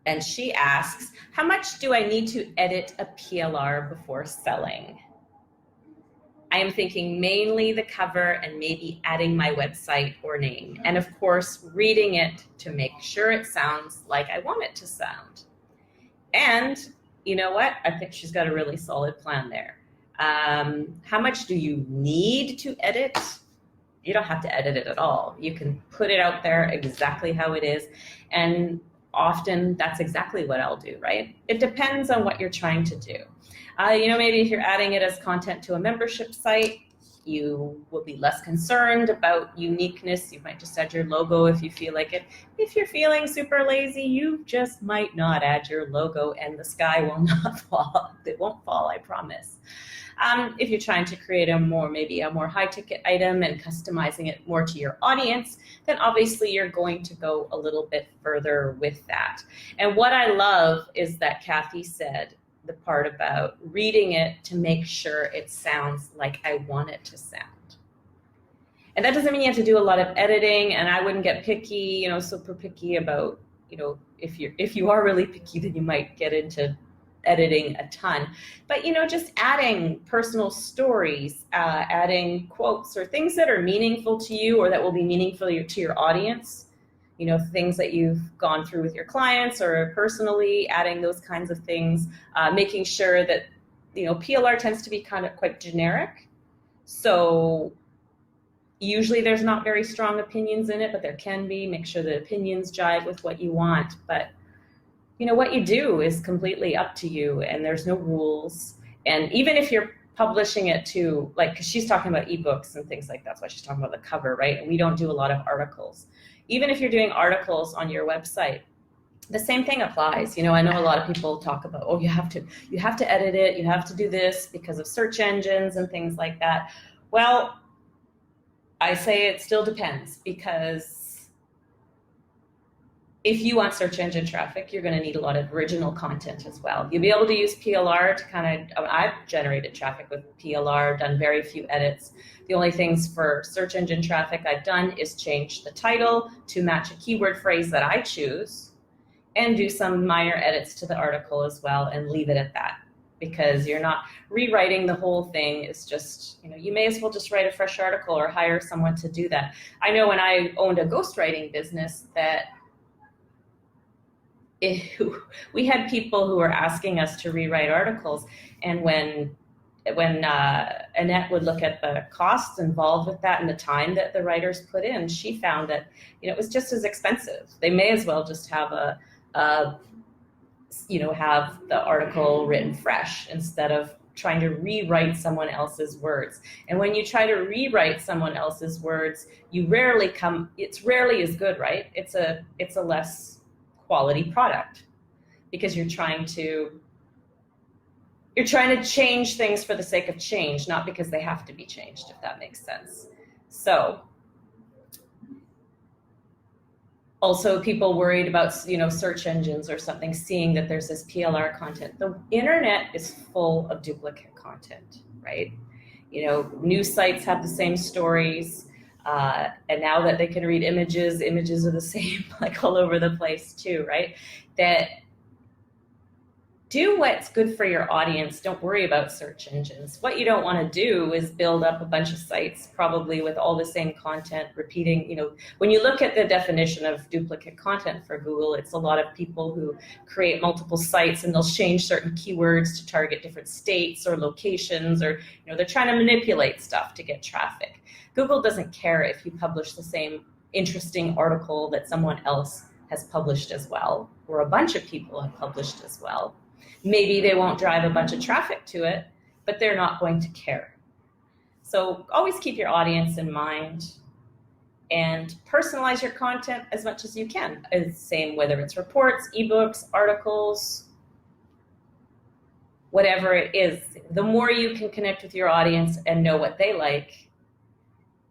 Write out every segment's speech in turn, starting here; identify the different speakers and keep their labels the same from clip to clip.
Speaker 1: And she asks, how much do I need to edit a PLR before selling? I am thinking mainly the cover and maybe adding my website or name. And of course, reading it to make sure it sounds like I want it to sound. And you know what? I think she's got a really solid plan there. How much do you need to edit? You don't have to edit it at all. You can put it out there exactly how it is. And often that's exactly what I'll do, right? It depends on what you're trying to do. Maybe if you're adding it as content to a membership site, you will be less concerned about uniqueness. You might just add your logo if you feel like it. If you're feeling super lazy, you just might not add your logo and the sky will not fall. It won't fall, I promise. If you're trying to create maybe a more high ticket item and customizing it more to your audience, then obviously you're going to go a little bit further with that. And what I love is that Kathy said the part about reading it to make sure it sounds like I want it to sound. And that doesn't mean you have to do a lot of editing, and I wouldn't get picky, super picky about, if you are really picky, then you might get into editing a ton. But, just adding personal stories, adding quotes or things that are meaningful to you or that will be meaningful to your audience, things that you've gone through with your clients or personally, adding those kinds of things, making sure that, PLR tends to be kind of quite generic. So usually there's not very strong opinions in it, but there can be. Make sure the opinions jive with what you want. But what you do is completely up to you, and there's no rules. And even if you're publishing it to, because she's talking about ebooks and things like that, that's why she's talking about the cover, right? And we don't do a lot of articles. Even if you're doing articles on your website, the same thing applies. I know a lot of people talk about, you have to edit it, you have to do this because of search engines and things like that. Well, I say it still depends, because if you want search engine traffic, you're going to need a lot of original content as well. You'll be able to use PLR to I've generated traffic with PLR, done very few edits. The only things for search engine traffic I've done is change the title to match a keyword phrase that I choose and do some minor edits to the article as well and leave it at that, because you're not rewriting the whole thing. It's just, you may as well just write a fresh article or hire someone to do that. I know when I owned a ghostwriting business that we had people who were asking us to rewrite articles, and when Annette would look at the costs involved with that and the time that the writers put in, she found that it was just as expensive. They may as well just have have the article written fresh instead of trying to rewrite someone else's words. And when you try to rewrite someone else's words, it's rarely as good, right? It's a less quality product, because you're trying to change things for the sake of change, not because they have to be changed, if that makes sense. So also people worried about, search engines or something, seeing that there's this PLR content. The internet is full of duplicate content, right? News sites have the same stories. And now that they can read images are the same, all over the place too, right? That do what's good for your audience. Don't worry about search engines. What you don't want to do is build up a bunch of sites, probably with all the same content, repeating, when you look at the definition of duplicate content for Google, it's a lot of people who create multiple sites and they'll change certain keywords to target different states or locations, or, they're trying to manipulate stuff to get traffic. Google doesn't care if you publish the same interesting article that someone else has published as well, or a bunch of people have published as well. Maybe they won't drive a bunch of traffic to it, but they're not going to care. So always keep your audience in mind and personalize your content as much as you can. Same whether it's reports, ebooks, articles, whatever it is. The more you can connect with your audience and know what they like,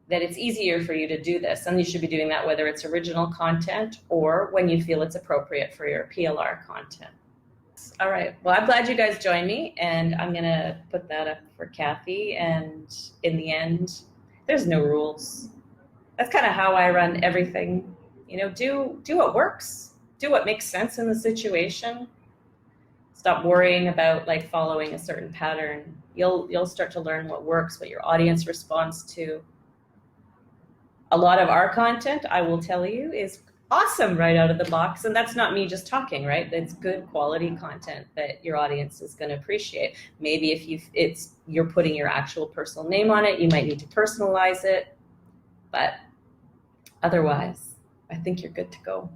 Speaker 1: that it's easier for you to do this. And you should be doing that whether it's original content or when you feel it's appropriate for your PLR content. All right, well, I'm glad you guys joined me, and I'm gonna put that up for Kathy. And in the end, there's no rules. That's kind of how I run everything. Do what works. do what makes sense in the situation. Stop worrying about like following a certain pattern. You'll start to learn what works, what your audience responds to. A lot of our content, I will tell you, is awesome right out of the box, and that's not me just talking, right? It's good quality content that your audience is going to appreciate. Maybe if you're putting your actual personal name on it, you might need to personalize it, but otherwise I think you're good to go.